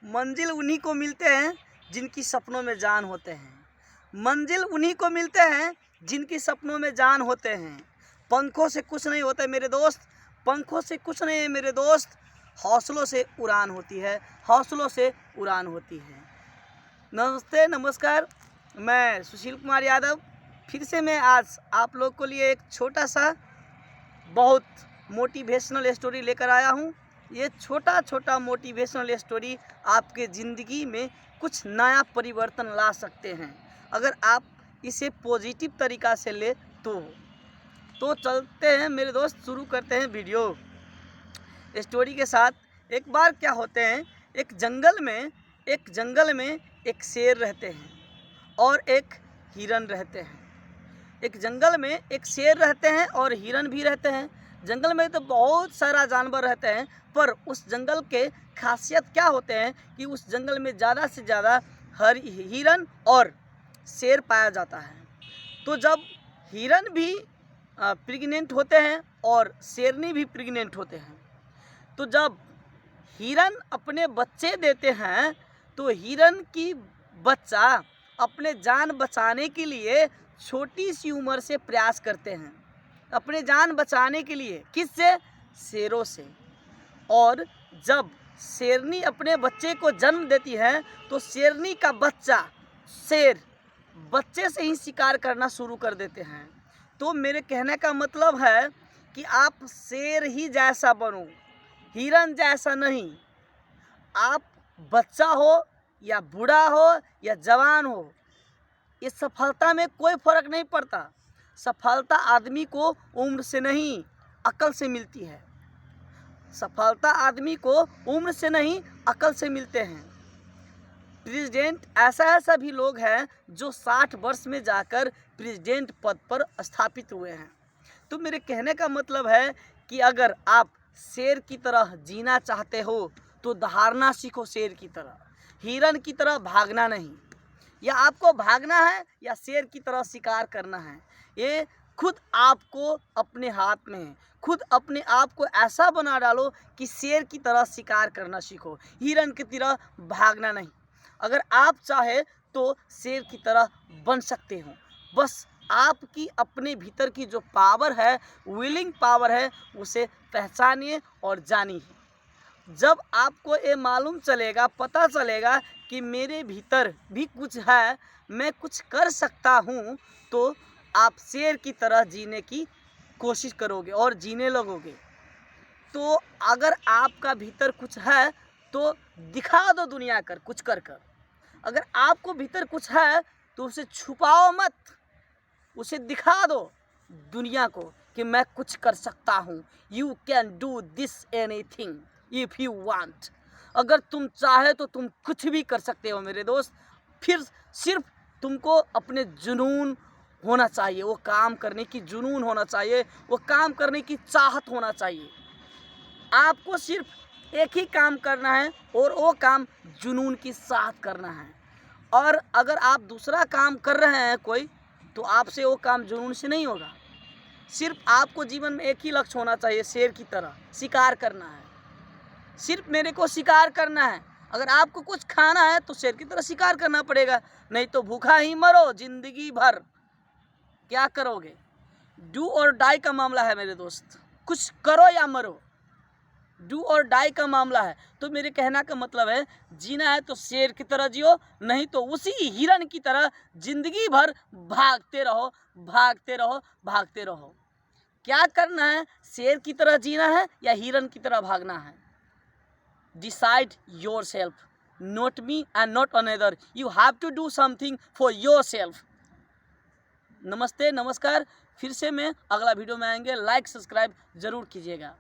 मंजिल उन्हीं को मिलते हैं जिनकी सपनों में जान होते हैं। मंजिल उन्हीं को मिलते हैं जिनकी सपनों में जान होते हैं। पंखों से कुछ नहीं होता मेरे दोस्त, पंखों से कुछ नहीं है मेरे दोस्त, हौसलों से उड़ान होती है, हौसलों से उड़ान होती है। नमस्ते नमस्कार, मैं सुशील कुमार यादव फिर से मैं आज आप लोग के लिए एक छोटा सा बहुत मोटिवेशनल स्टोरी लेकर आया हूँ। ये छोटा मोटिवेशनल स्टोरी आपके ज़िंदगी में कुछ नया परिवर्तन ला सकते हैं अगर आप इसे पॉजिटिव तरीक़ा से ले तो चलते हैं मेरे दोस्त, शुरू करते हैं वीडियो स्टोरी के साथ। एक बार क्या होते हैं, एक जंगल में एक शेर रहते हैं और एक हिरन रहते हैं। एक जंगल में एक शेर रहते हैं और हिरन भी रहते हैं। जंगल में तो बहुत सारा जानवर रहते हैं, पर उस जंगल के खासियत क्या होते हैं कि उस जंगल में ज़्यादा से ज़्यादा हिरन और शेर पाया जाता है। तो जब हिरन भी प्रेग्नेंट होते हैं और शेरनी भी प्रेग्नेंट होते हैं, तो जब हिरन अपने बच्चे देते हैं तो हिरन की बच्चा अपने जान बचाने के लिए छोटी सी उम्र से प्रयास करते हैं, अपने जान बचाने के लिए। किससे? शेरों से। और जब शेरनी अपने बच्चे को जन्म देती है तो शेरनी का बच्चा शेर बच्चे से ही शिकार करना शुरू कर देते हैं। तो मेरे कहने का मतलब है कि आप शेर ही जैसा बनो, हिरन जैसा नहीं। आप बच्चा हो या बूढ़ा हो या जवान हो, इस सफलता में कोई फ़र्क नहीं पड़ता। सफलता आदमी को उम्र से नहीं अकल से मिलती है। सफलता आदमी को उम्र से नहीं अकल से मिलते हैं। प्रेसिडेंट ऐसा भी लोग हैं जो 60 वर्ष में जाकर प्रेसिडेंट पद पर स्थापित हुए हैं। तो मेरे कहने का मतलब है कि अगर आप शेर की तरह जीना चाहते हो तो दहाड़ना सीखो शेर की तरह, हिरन की तरह भागना नहीं। या आपको भागना है या शेर की तरह शिकार करना है, ये खुद आपको अपने हाथ में है। खुद अपने आप को ऐसा बना डालो कि शेर की तरह शिकार करना सीखो, हिरन की तरह भागना नहीं। अगर आप चाहे तो शेर की तरह बन सकते हो, बस आपकी अपने भीतर की जो पावर है, विलिंग पावर है, उसे पहचानिए और जानिए। जब आपको ये मालूम चलेगा, पता चलेगा कि मेरे भीतर भी कुछ है, मैं कुछ कर सकता हूँ, तो आप शेर की तरह जीने की कोशिश करोगे और जीने लगोगे। तो अगर आपका भीतर कुछ है तो दिखा दो दुनिया कर कुछ कर कर। अगर आपको भीतर कुछ है तो उसे छुपाओ मत, उसे दिखा दो दुनिया को कि मैं कुछ कर सकता हूँ। You can do this anything if you want. अगर तुम चाहे तो तुम कुछ भी कर सकते हो मेरे दोस्त। फिर सिर्फ तुमको अपने जुनून होना चाहिए, वो काम करने की जुनून होना चाहिए, वो काम करने की चाहत होना चाहिए। आपको सिर्फ एक ही काम करना है और वो काम जुनून के साथ करना है। और अगर आप दूसरा काम कर रहे हैं कोई, तो आपसे वो काम जुनून से नहीं होगा। सिर्फ आपको जीवन में एक ही लक्ष्य होना चाहिए, शेर की तरह शिकार करना है। सिर्फ मेरे को शिकार करना है। अगर आपको कुछ खाना है तो शेर की तरह शिकार करना पड़ेगा, नहीं तो भूखा ही मरो जिंदगी भर। क्या करोगे? डू और डाई का मामला है मेरे दोस्त, कुछ करो या मरो, डू और डाई का मामला है। तो मेरे कहना का मतलब है, जीना है तो शेर की तरह जियो, नहीं तो उसी हिरन की तरह जिंदगी भर भागते रहो, भागते रहो, भागते रहो। क्या करना है? शेर की तरह जीना है या हिरन की तरह भागना है? Decide yourself, not me and not another. You have to do something for yourself. नमस्ते नमस्कार, फिर से मैं अगला वीडियो में आएंगे। लाइक सब्सक्राइब जरूर कीजिएगा।